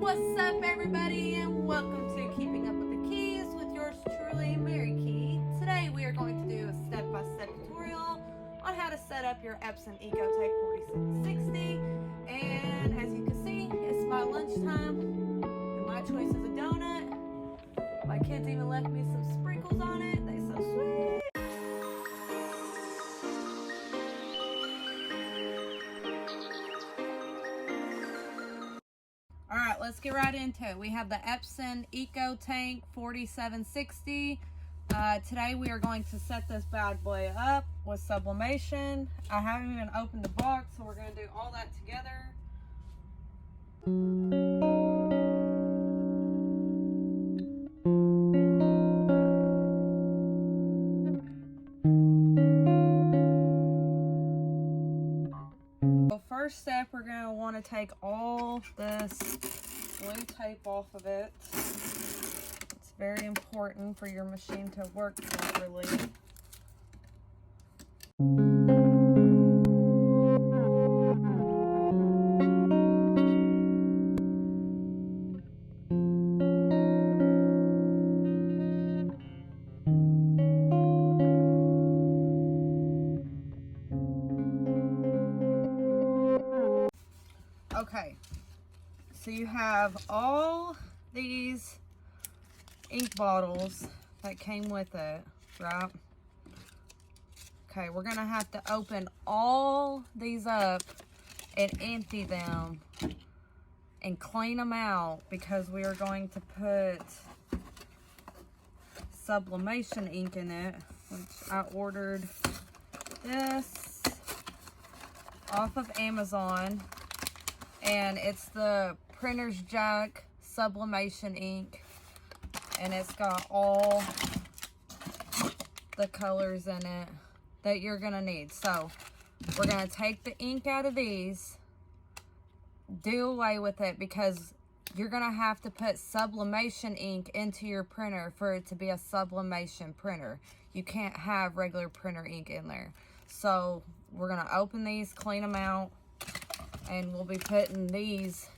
What's up, everybody, and welcome to Keeping Up with the Keys with yours truly, Mary Key. Today we are going to do a step-by-step tutorial on how to set up your Epson Ecotank 4760. And as you can see, it's my lunchtime, and my choice is a donut. My kids even left me some sprinkles on it. They're so sweet. Alright, let's get right into it. We have the Epson Ecotank 4760. Today we are going to set this bad boy up with sublimation. I haven't even opened the box, so we're going to do all that together. First step, we're going to want to take all this blue tape off of it. It's very important for your machine to work properly. Okay, so you have all these ink bottles that came with it, right? Okay, we're gonna have to open all these up and empty them and clean them out because we are going to put sublimation ink in it, which I ordered this off of Amazon. And it's the Printer's Jack Sublimation ink, and it's got all the colors in it that you're gonna need. So we're gonna take the ink out of these, do away with it, because you're gonna have to put sublimation ink into your printer for it to be a sublimation printer. You can't have regular printer ink in there. So we're gonna open these, clean them out, and we'll be putting these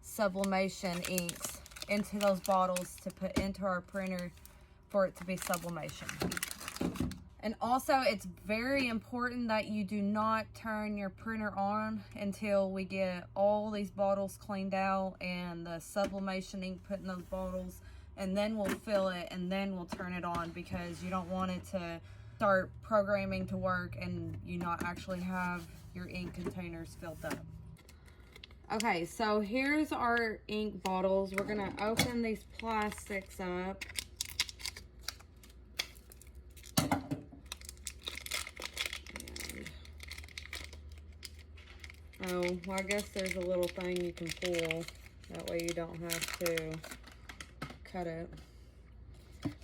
sublimation inks into those bottles to put into our printer for it to be sublimation. And also, it's very important that you do not turn your printer on until we get all these bottles cleaned out and the sublimation ink put in those bottles, and then we'll fill it and then we'll turn it on, because you don't want it to start programming to work and you not actually have your ink containers filled up. Okay, so here's our ink bottles. We're gonna open these plastics up. Oh, well, I guess there's a little thing you can pull. That way you don't have to cut it.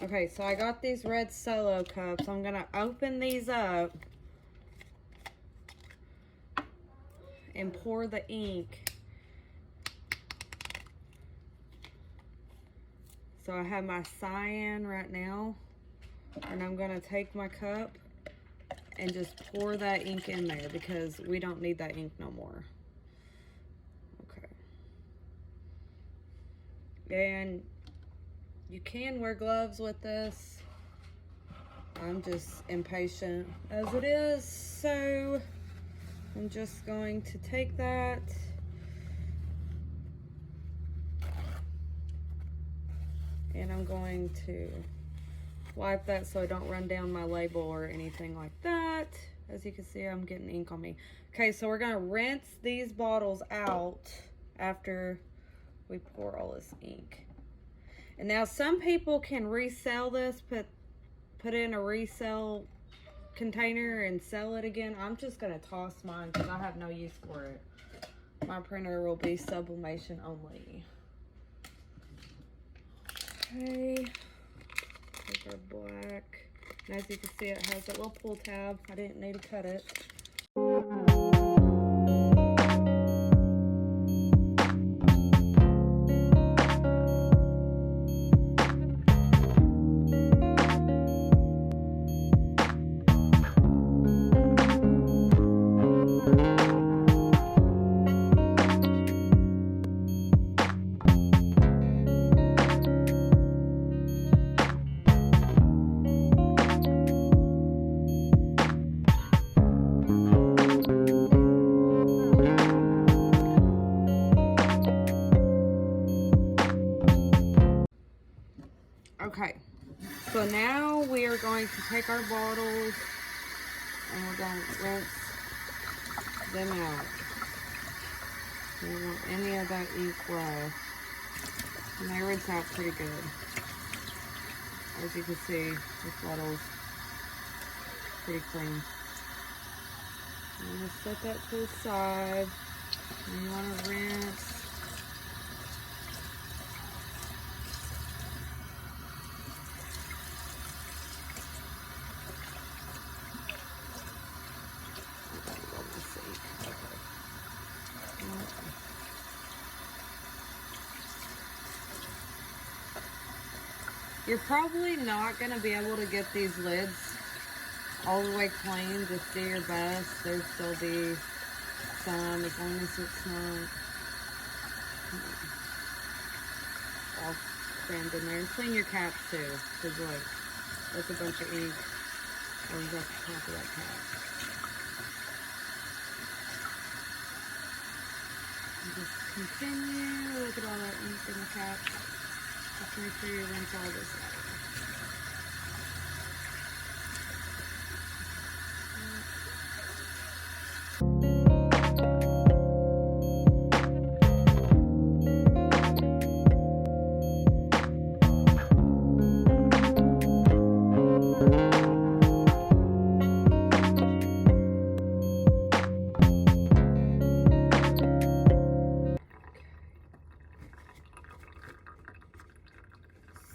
Okay, so I got these red Solo cups. I'm gonna open these up and pour the ink. So I have my cyan right now, and I'm gonna take my cup and just pour that ink in there because we don't need that ink no more. Okay. And you can wear gloves with this. I'm just impatient as it is, so I'm just going to take that and I'm going to wipe that so I don't run down my label or anything like that. As you can see, I'm getting ink on me. Okay, so we're gonna rinse these bottles out after we pour all this ink. And now some people can resell this, put it in a resell container and sell it again. I'm just gonna toss mine because I have no use for it. My printer will be sublimation only. Okay, take our black, and as you can see, it has that little pull tab. I didn't need to cut it. Okay, so now we are going to take our bottles and we're going to rinse them out. We don't want any of that ink left. And they rinse out pretty good. As you can see, this bottle's pretty clean. I'm going to set that to the side. And you want to rinse. You're probably not going to be able to get these lids all the way clean. Just do your best. There'll still be some, as long as it's not all crammed in there. And clean your caps too, because look, that's a bunch of ink that was at the top of that cap. And just continue. Look at all that ink in the cap. Just make sure you rinse all this out.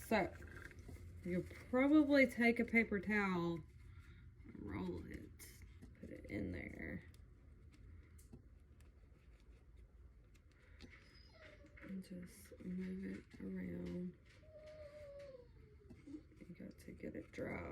So, you'll probably take a paper towel and roll it, put it in there, and just move it around. You got to get it dry.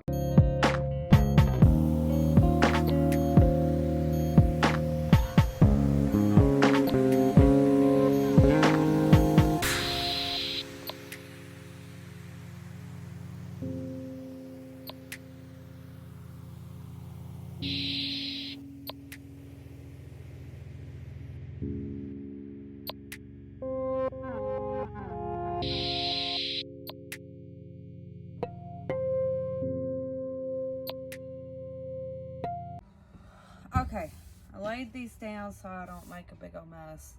Okay, I laid these down so I don't make a big old mess.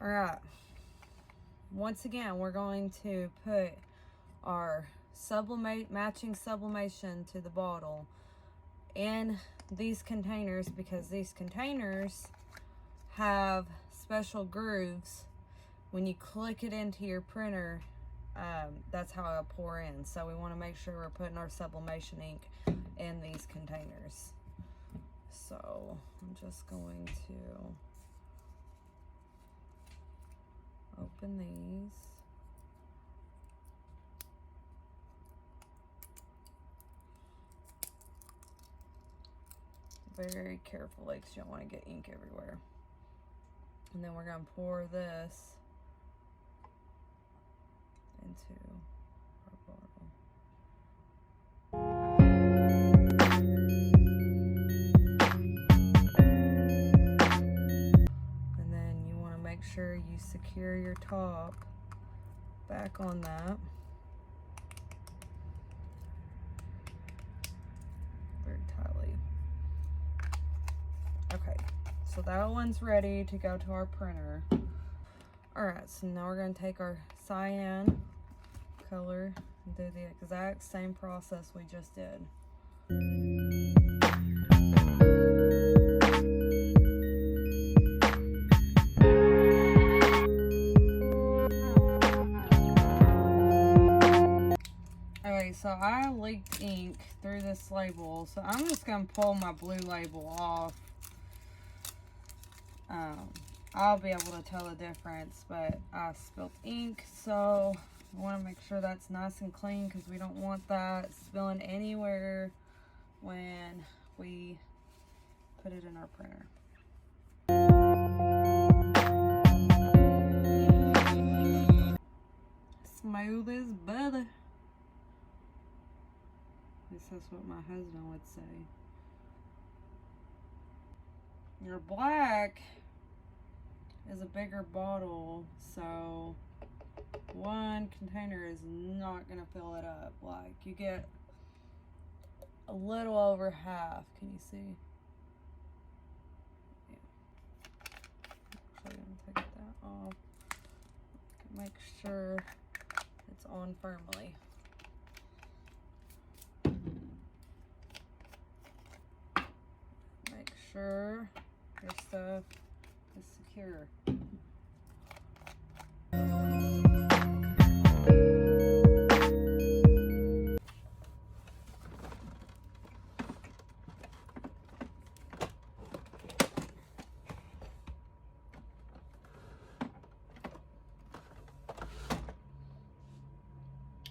All right, once again, we're going to put our matching sublimation to the bottle in these containers, because these containers have special grooves. When you click it into your printer, that's how it'll pour in. So we want to make sure we're putting our sublimation ink in these containers. So I'm just going to open these. Very carefully, because you don't want to get ink everywhere. And then we're going to pour this into our bottle. And then you want to make sure you secure your top back on that. Very tightly. Okay, so that one's ready to go to our printer. All right, so now we're going to take our cyan color and do the exact same process we just did. Okay, so I leaked ink through this label, so I'm just going to pull my blue label off. I'll be able to tell the difference, but I spilled ink, so I want to make sure that's nice and clean, because we don't want that spilling anywhere when we put it in our printer. Smooth as butter. At least that's what my husband would say. Your black is a bigger bottle, so one container is not gonna fill it up. Like, you get a little over half. Can you see? Yeah. Actually, I'm gonna take that off. Make sure it's on firmly. Make sure your stuff is secure.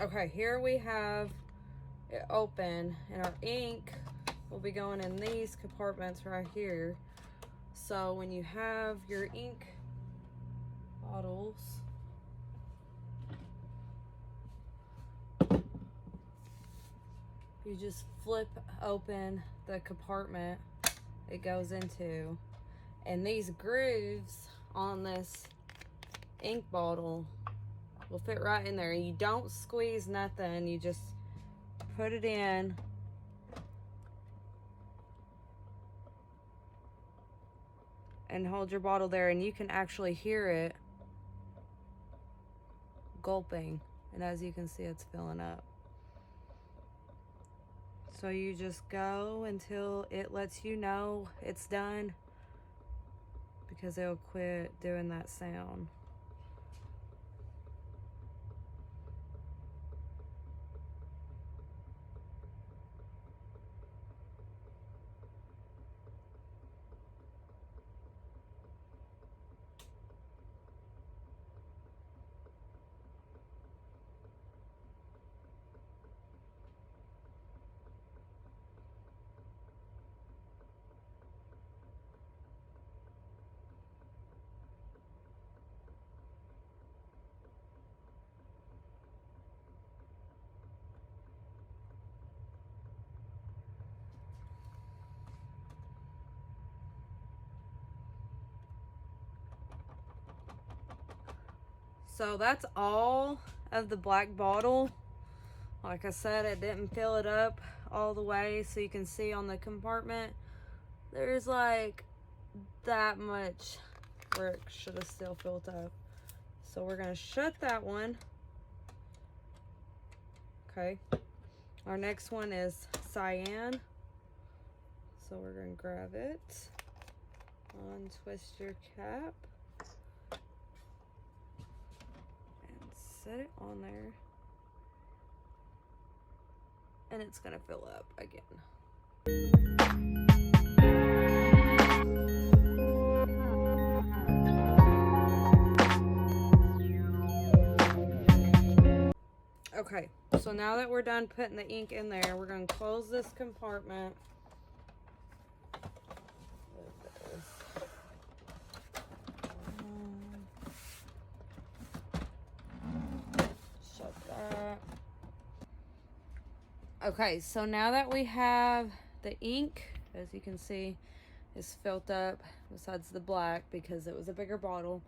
Okay, here we have it open, and our ink will be going in these compartments right here. So when you have your ink bottles, you just flip open the compartment it goes into, and these grooves on this ink bottle will fit right in there. You don't squeeze nothing, you just put it in and hold your bottle there, and you can actually hear it gulping, and as you can see, it's filling up. So you just go until it lets you know it's done, because it'll quit doing that sound. So that's all of the black bottle. Like I said, it didn't fill it up all the way, so you can see on the compartment there's like that much where it should have still filled up. So we're gonna shut that one. Okay, our next one is cyan, so we're gonna grab it, untwist your cap and set it on there, and it's gonna fill up again. Okay, so now that we're done putting the ink in there, we're going to close this compartment. Shut that. Okay, so now that we have the ink, as you can see, is filled up besides the black because it was a bigger bottle,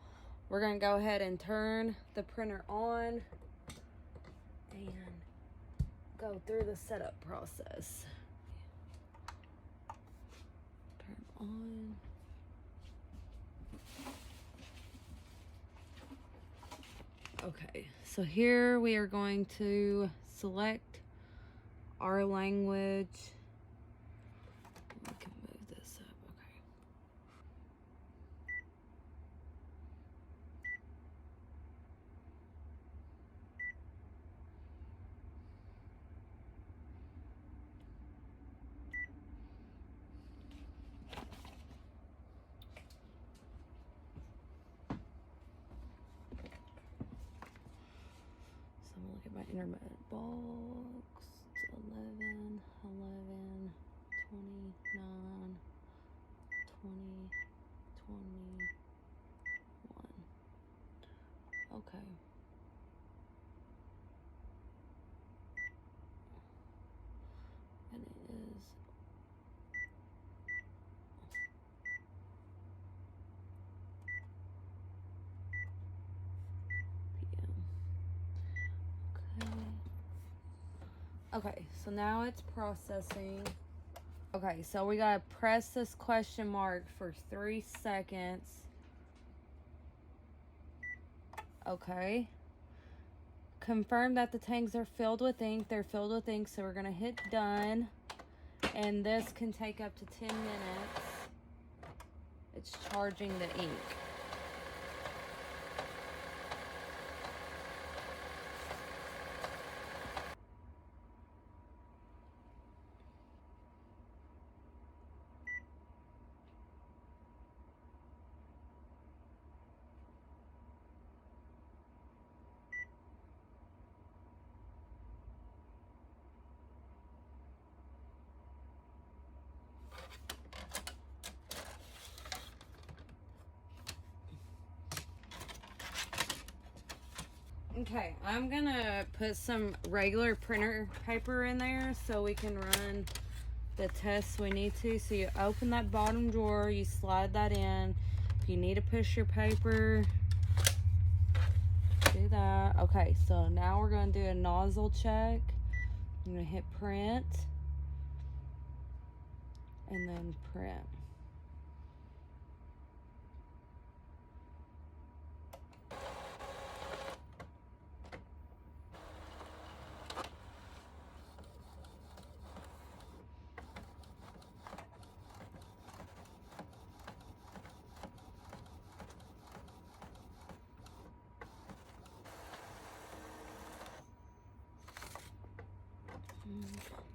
we're going to go ahead and turn the printer on and go through the setup process. Turn on. Okay, so here we are going to select our language. We can move this up, okay. So I'm gonna look at my intermittent box. It's 11, 11, 29, 20, 21. Okay. And it is PM. Okay, so now it's processing. Okay, so we gotta press this question mark for 3 seconds. Okay. Confirm that the tanks are filled with ink. They're filled with ink, so we're gonna hit done. And this can take up to 10 minutes. It's charging the ink. Okay, I'm gonna put some regular printer paper in there so we can run the tests we need to. So you open that bottom drawer, you slide that in. If you need to push your paper, do that. Okay, so now we're gonna do a nozzle check. I'm gonna hit print and then print.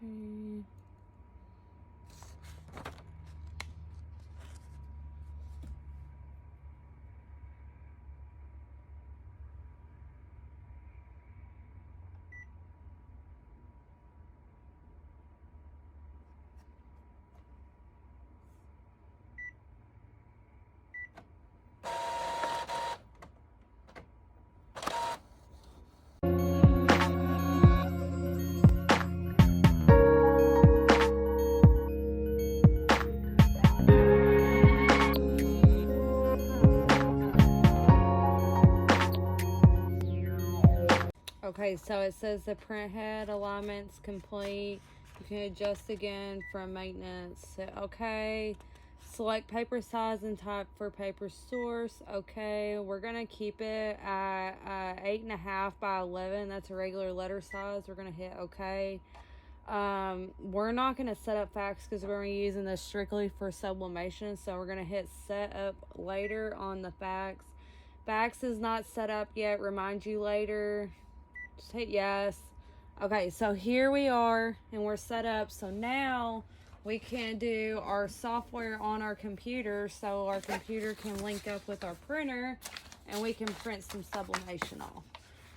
Okay. Okay, so it says the print head alignment's complete. You can adjust again from maintenance. Okay. Select paper size and type for paper source. Okay, we're gonna keep it at 8.5 by 11. That's a regular letter size. We're gonna hit okay. We're not gonna set up fax because we're gonna be using this strictly for sublimation. So we're gonna hit set up later on the fax. Fax is not set up yet. Remind you later. Just hit yes. Okay, so here we are and we're set up. So now we can do our software on our computer so our computer can link up with our printer and we can print some sublimation off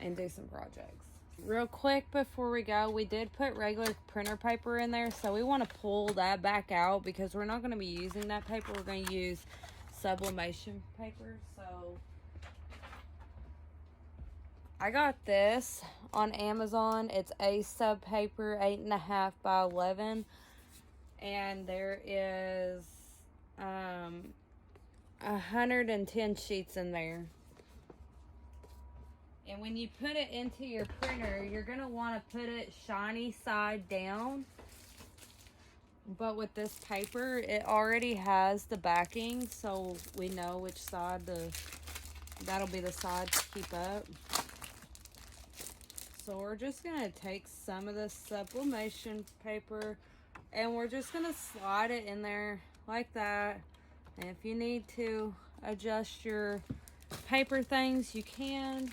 and do some projects. Real quick before we go, we did put regular printer paper in there, so we want to pull that back out because we're not going to be using that paper. We're going to use sublimation paper. So I got this on Amazon. It's a sub paper, 8.5 by 11. And there is 110 sheets in there. And when you put it into your printer, you're going to want to put it shiny side down. But with this paper, it already has the backing, so we know which side that'll be the side to keep up. So we're just going to take some of this sublimation paper and we're just going to slide it in there like that. And if you need to adjust your paper things, you can.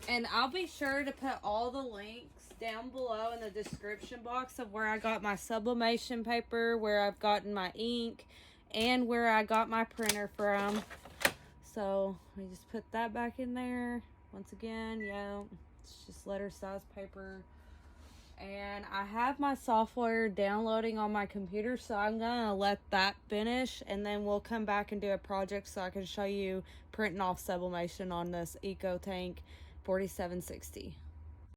And I'll be sure to put all the links down below in the description box of where I got my sublimation paper, where I've gotten my ink, and where I got my printer from. So we just put that back in there. Once again, yeah, it's just letter size paper. And I have my software downloading on my computer, so I'm gonna let that finish and then we'll come back and do a project so I can show you printing off sublimation on this Ecotank 4760.